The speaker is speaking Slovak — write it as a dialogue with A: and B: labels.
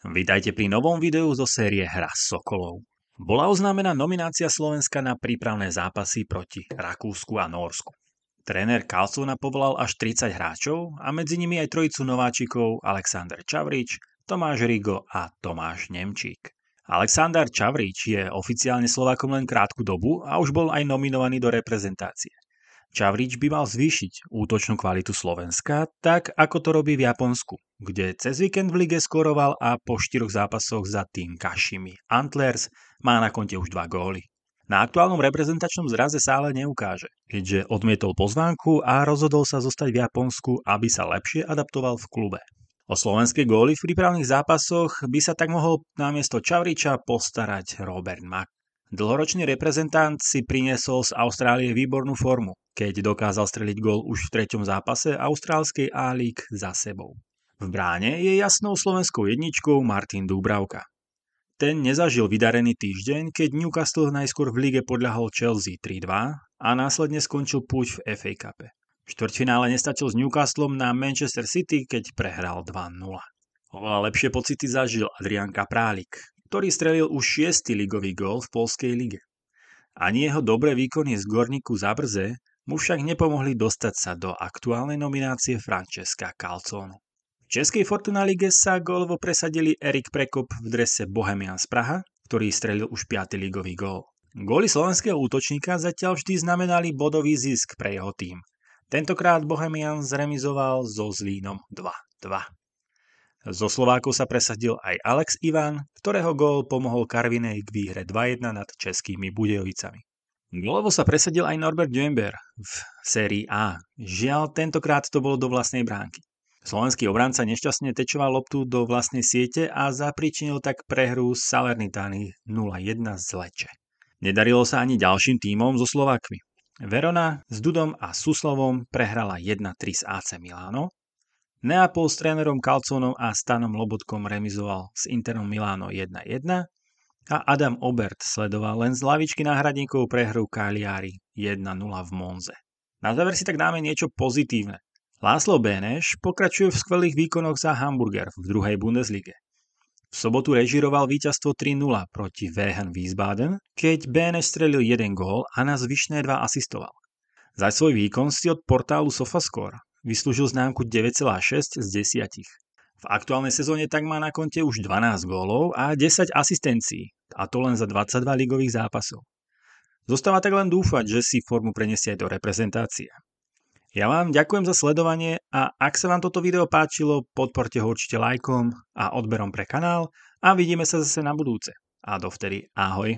A: Vítajte pri novom videu zo série Hra Sokolov. Bola oznámená nominácia Slovenska na prípravné zápasy proti Rakúsku a Nórsku. Tréner Karlsona povolal až 30 hráčov a medzi nimi aj trojicu nováčikov Alexander Čavrič, Tomáš Rigo a Tomáš Nemčík. Alexander Čavrič je oficiálne Slovákom len krátku dobu a už bol aj nominovaný do reprezentácie. Čavrič by mal zvýšiť útočnú kvalitu Slovenska, tak ako to robí v Japonsku, kde cez víkend v lige skóroval a po 4 zápasoch za tým Kashimi Antlers má na konte už 2 góly. Na aktuálnom reprezentačnom zraze sa ale neukáže, keďže odmietol pozvánku a rozhodol sa zostať v Japonsku, aby sa lepšie adaptoval v klube. O slovenské góly v prípravných zápasoch by sa tak mohol namiesto Čavriča postarať Robert Mak. Dlhoročný reprezentant si priniesol z Austrálie výbornú formu, keď dokázal streliť gól už v 3. zápase austrálskej A-League za sebou. V bráne je jasnou slovenskou jedničkou Martin Dúbravka. Ten nezažil vydarený týždeň, keď Newcastle najskôr v lige podľahol Chelsea 3-2 a následne skončil púť v FA Cupe. V štvrťfinále nestačil s Newcastlom na Manchester City, keď prehral 2-0. Oveľa lepšie pocity zažil Adrian Kaprálik, ktorý strelil už 6. ligový gól v poľskej lige. Ani jeho dobré výkony z Gorníku Zabrze mu však nepomohli dostať sa do aktuálnej nominácie Francesca Calzonu. V českej Fortuna lige sa gólovo presadili Erik Prekop v drese Bohemians Praha, ktorý strelil už 5. ligový gól. Góly slovenského útočníka zatiaľ vždy znamenali bodový zisk pre jeho tím. Tentokrát Bohemians remizoval so Zlínom 2-2. Zo Slovákov sa presadil aj Alex Ivan, ktorého gól pomohol Karvinej k výhre 2-1 nad českými Budejovicami. Gólovo sa presadil aj Norbert Djember v sérii A. Žiaľ, tentokrát to bolo do vlastnej bránky. Slovenský obranca nešťastne tečoval loptu do vlastnej siete a zapričinil tak prehru Salernitany 0-1 z Lecce. Nedarilo sa ani ďalším tímom so Slovákmi. Verona s Dudom a Suslovom prehrala 1-3 z AC Milano. Neapol s trénerom Calzonom a Stanom Lobotkom remizoval s Interom Milano 1-1 a Adam Obert sledoval len z lavičky náhradníkov prehru Cagliari 1-0 v Monze. Na záver si tak dáme niečo pozitívne. László Bénes pokračuje v skvelých výkonoch za Hamburger v 2. Bundeslige. V sobotu režíroval víťazstvo 3-0 proti Wehen Wiesbaden, keď Bénes strelil 1 gól a na zvyšné 2 asistoval. Za svoj výkon si od portálu Sofascore vyslúžil známku 9,6 z 10. V aktuálnej sezóne tak má na konte už 12 gólov a 10 asistencií, a to len za 22 ligových zápasov. Zostáva tak len dúfať, že si formu preniesie aj do reprezentácie. Ja vám ďakujem za sledovanie a ak sa vám toto video páčilo, podporte ho určite lajkom a odberom pre kanál a vidíme sa zase na budúce. A dovtedy ahoj.